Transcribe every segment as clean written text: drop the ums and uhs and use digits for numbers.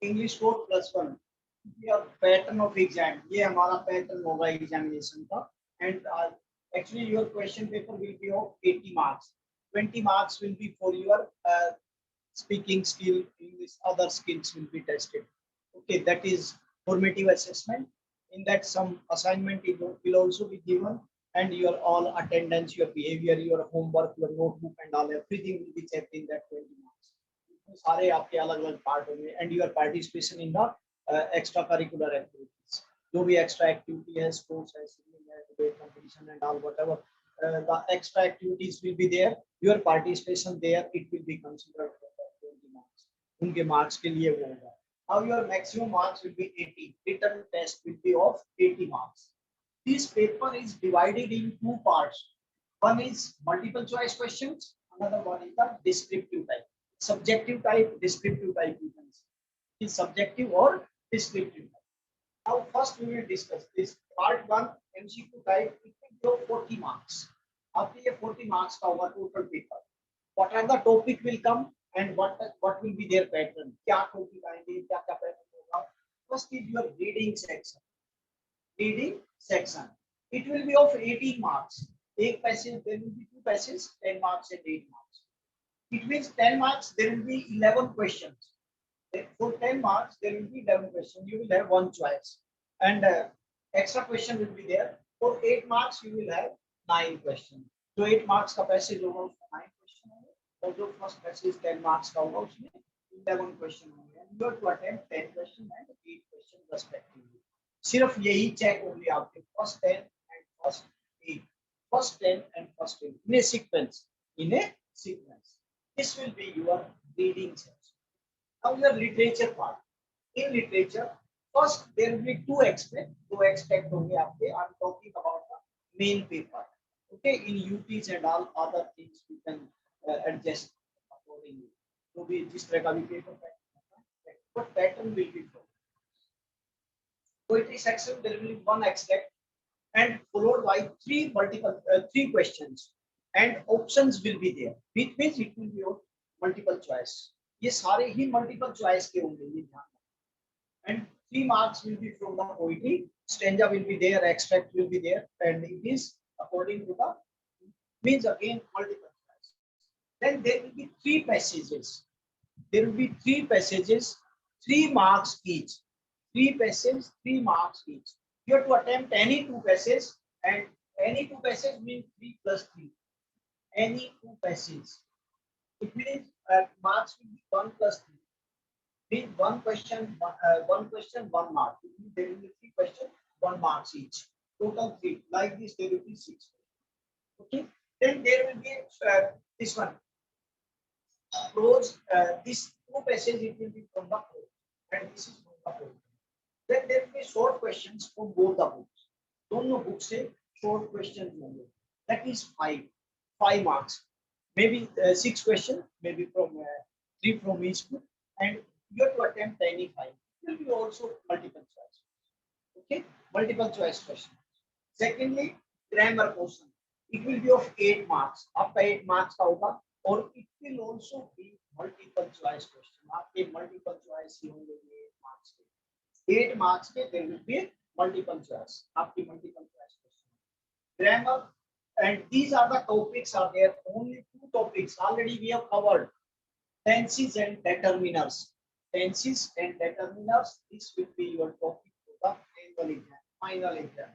English code +1 pattern of exam, ये हमारा pattern होगा एग्जामिनेशन का। And actually your question paper will be of 80 marks. 20 marks will be for your speaking skill, English, other skills will be tested. Okay, that is formative assessment. In that some assignment will also be given, and your all attendance, your behavior, your homework, your notebook and all, everything will be checked in that 20 marks. सारे आपके अलग अलग part होंगे। And your participation in the extra curricular activities, जो भी extra activity है, sports है, singing है, debate competition and all whatever the extra activities will be there, your participation there, it will be considered for 20 marks. उनके marks के लिए वो होगा। Now your maximum marks will be 80, written test will be of 80 marks. This paper is divided in two parts. One is multiple choice questions, another one is the descriptive type. Subjective type, descriptive type, you can say is subjective or descriptive type. Now first we will discuss this part 1 MCQ type, it will go 40 marks. आपके ये 40 marks का होगा total paper. What are the topic will come and what will be their pattern, क्या topic आएंगे, क्या क्या pattern होगा। First is your reading section. Reading section, it will be of 18 marks. एक passage, there will be two passages, 10 marks and 8 marks. It means 10 marks, there will be 11 questions. For 10 marks, there will be 11 questions. You will have one choice. And extra question will be there. For 8 marks, you will have 9 questions. So 8 marks का passage होगा, उसमें 9 question होंगे. और जो first passage 10 marks का होगा, उसमें 11 question होंगे. And you have to attempt 10 question and 8 question respectively. सिर्फ यही check होंगे आपके first 10 and first 8. First 10 and first 8. In a sequence. In a sequence. This will be your reading section. Now your literature part. In literature, first there will be two extracts. Two extracts होंगे आपके. I'm talking about the main paper. Okay, in UTs and all other things you can adjust accordingly. तो भी जिस तरह का भी paper but pattern will be followed. Poetry section, there will be one extract and followed by three questions. And options will be there, which means it will be your multiple choice. ये सारे ही multiple choice के होंगे, ये ध्यान रखना। And 3 marks will be from the poetry, stanza will be there, extract will be there, and it is according to the means again multiple choice. Then there will be 3 passages. There will be 3 passages, 3 marks each. 3 passages, 3 marks each. You have to attempt any 2 passages, and any 2 passages means 3 plus 3. Any 2 passages. It means marks will be 1 plus 3. Means one question, one mark. It means there will be 3 questions, 1 marks each. Total 3. Like this, there will be 6. Okay. Then there will be this one. Prose. This 2 passages it will be from the prose, and this is from the prose. Then there will be short questions from both the books. दोनों books से short questions होंगे. That is 5 marks. Maybe 6 questions, maybe from 3 from each book, and you have to attempt any 5. It will be also multiple choice. Okay, multiple choice question. Secondly, grammar portion. It will be of 8 marks. आपका 8 marks का होगा, और it will also be multiple choice question. आपके multiple choice ही होंगे 8 marks के. 8 marks के there will be multiple choice. आपकी multiple choice question. Grammar. And these are the topics are there, only 2 topics already we have covered, tenses and determiners. Tenses and determiners, this will be your topic for the annual exam, final exam.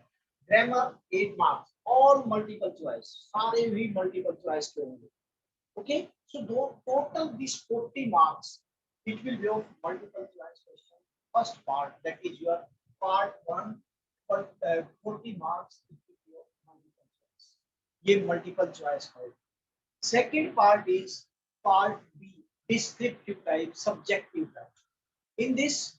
Grammar 8 marks, all multiple choice, सारे भी multiple choice के होंगे. Okay, so total this 40 marks, it will be of multiple choice question. First part, that is your part 1, for 40 marks. ये multiple choice है. Second part is part B, descriptive type, subjective type. In this,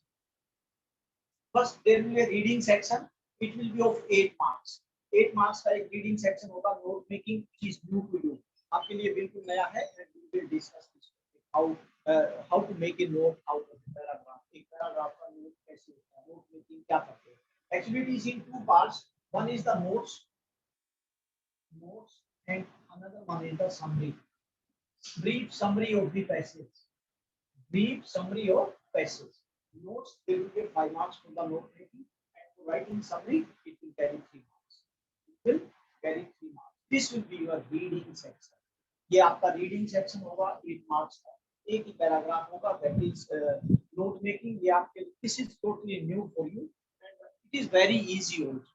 first there will be a reading section. It will be of 8 marks. 8 marks का एक reading section होगा. Note making is new to you. आपके लिए बिल्कुल नया है. And we will discuss this. How to make a note out of paragraph. एक paragraph का note कैसे होता है? Note making क्या करते हैं? Actually, it is in 2 parts. One is the notes, and another one is the summary. Brief summary of the passage. Brief summary of passage. Notes, there will be 5 marks for the note taking, and for writing summary, it will carry 3 marks. It will carry 3 marks. This will be your reading section. ये आपका reading section होगा 8 marks का, एक ही paragraph होगा, that is note making. ये आपके, this is totally new for you and it is very easy also.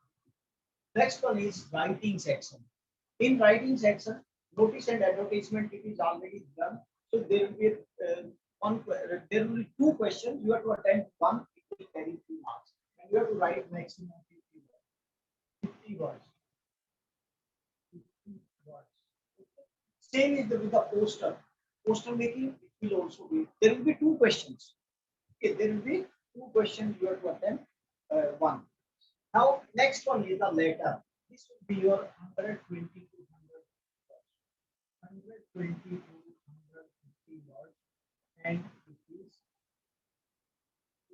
Next one is writing section. In writing section, notice and advertisement, it is already done. So there will be there will be 2 questions. You have to attempt one. It will carry 3 marks, and you have to write maximum 50 words. 50 words. 50 words. Same is with the poster. Poster making, it will also be. There will be 2 questions. Okay, there will be 2 questions. You have to attempt one. Now, next one is the letter. This will be your 120 to 150 words, and it is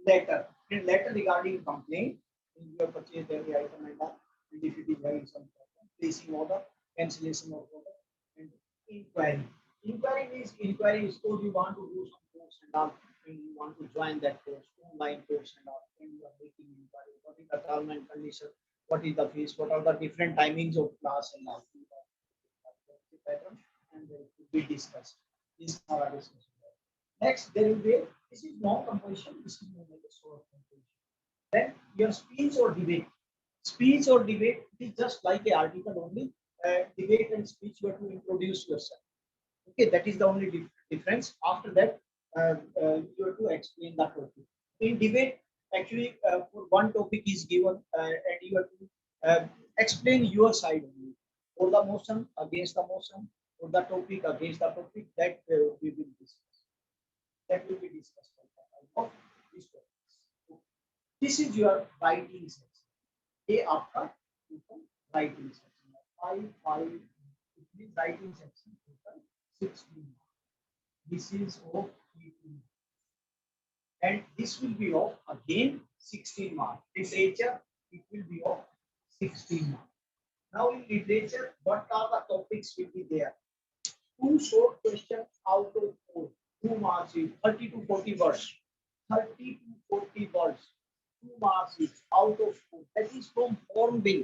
letter. In letter regarding complaint, in your purchase every item and all, and if it is having some problem, placing order, cancellation of order, and inquiry. Inquiry means, inquiry is suppose you want to do some course and all, and you want to join that course, online course and all, and you are making inquiry. What is the term and condition? What is the fees? What are the different timings of class and all? And they will be discussed. These are our discussion. Next, there will be, this is non-compulsion, this is known as a sort of compulsion. Then your speech or debate. Speech or debate is just like an article only. Debate and speech, you have to introduce yourself. Okay, that is the only difference. After that, you have to explain the topic. In debate, actually, for one topic is given, and you have to explain your side only. For the motion, against the motion, for the topic, against the topic, that we will discuss. That will be discussed. This is your writing section. ये आपका writing section. 5 it means writing section total 16. This is of 18. And this will be of again 16 marks. Literature, it will be of 16 marks. Now in literature, what are the topics will be there? 2 short questions out of 4. 2 marks is 30 to 40 words. 30 to 40 words. 2 marks is out of 4. That is from form bill.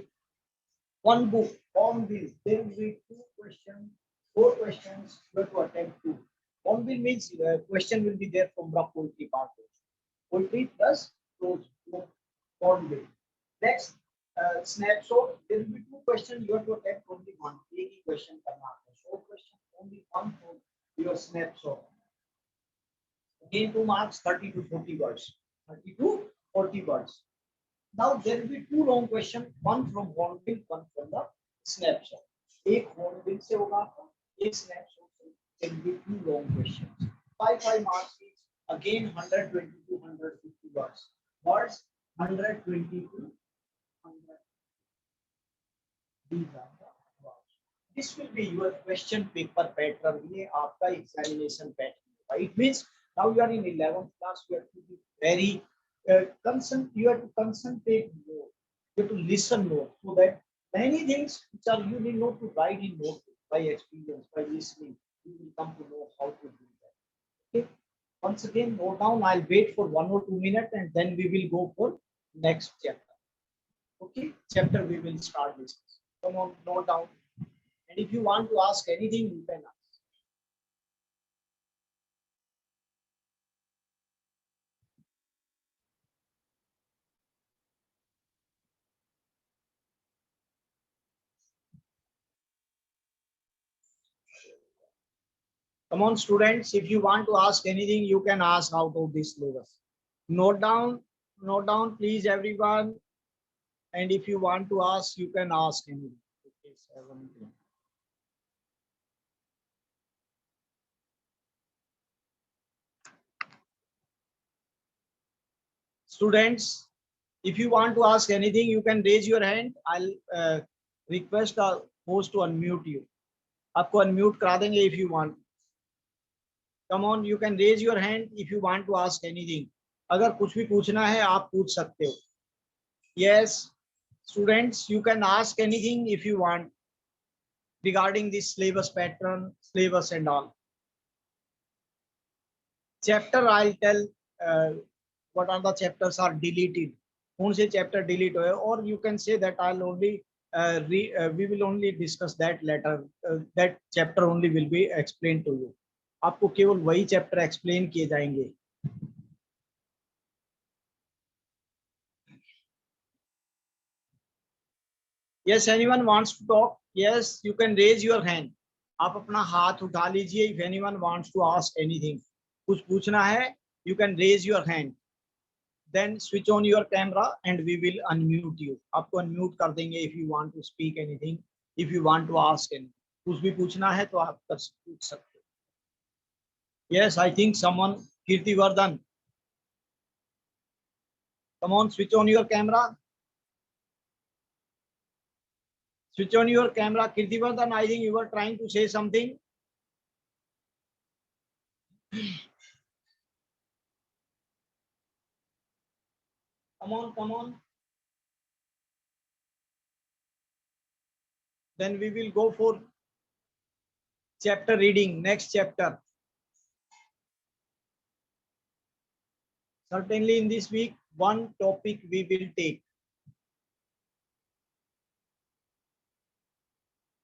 One book, form bill. There will be 2 questions, 4 questions. You have to attempt 2. Form bill means question will be there from the poetry part. Poetry plus prose, form bill. Next, snapshot. There will be 2 questions. You have to attempt only one. एक ही question करना है. Short question, only one for your snapshot. Again 2 marks, 30 to 40 words. 30 to 40 words. Now there will be 2 long questions. One from hornbill, one from the snapshot. एक hornbill से होगा आपका, एक snapshot से. There will be 2 long questions. 5 marks each. Again 120 to 150 words. Words 120 to 100. These are the words. This will be your question paper pattern. ये आपका examination pattern. It means now you are in 11th class. You have to be very you have to concentrate more. You have to listen more, so that many things which are you need not to write in note by experience, by listening, you will come to know how to do that. Okay. Once again, note down. I'll wait for 1 or 2 minutes, and then we will go for next chapter. Okay, chapter we will start this. Come on, note down. And if you want to ask anything, you can ask. Come on, students. If you want to ask anything, you can ask out of this syllabus. Note down, please, everyone. And if you want to ask, you can ask anything. Okay, 17. Students, if you want to ask anything, you can raise your hand. I'll request the host to unmute you. आपको unmute करा देंगे if you want. Come on, you can raise your hand if you want to ask anything. अगर कुछ भी पूछना है, आप पूछ सकते हो. Yes, students, you can ask anything if you want regarding this syllabus pattern, syllabus and all. Chapter I'll tell what are the chapters are deleted, कौन से chapter delete हुए, or you can say that I'll only we will only discuss that later, that chapter only will be explained to you. आपको केवल वही chapter explain किए जाएंगे. Yes, anyone wants to talk? Yes, you can raise your hand. आप अपना हाथ उठा लीजिए. If anyone wants to ask anything, कुछ पूछना है, you can raise your hand. Then switch on your camera and we will unmute you. आपको unmute कर देंगे if you want to speak anything, if you want to ask anything. कुछ भी पूछना है तो आप पूछ सकते हो. Yes, I think someone, Kirti Vardhan. Come on, switch on your camera. Switch on your camera, Kirti Vardhan. I think you were trying to say something. Come on, come on. Then we will go for chapter reading, next chapter. Certainly in this week, one topic we will take.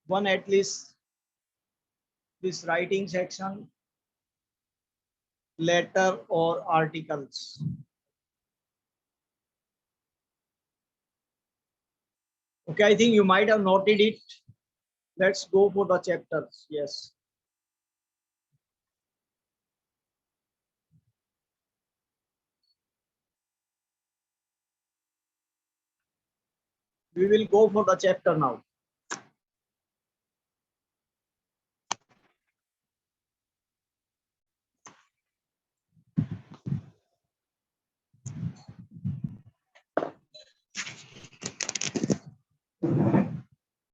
One at least, this writing section, letter or articles. Okay, I think you might have noted it. Let's go for the chapters. Yes. We will go for the chapter now.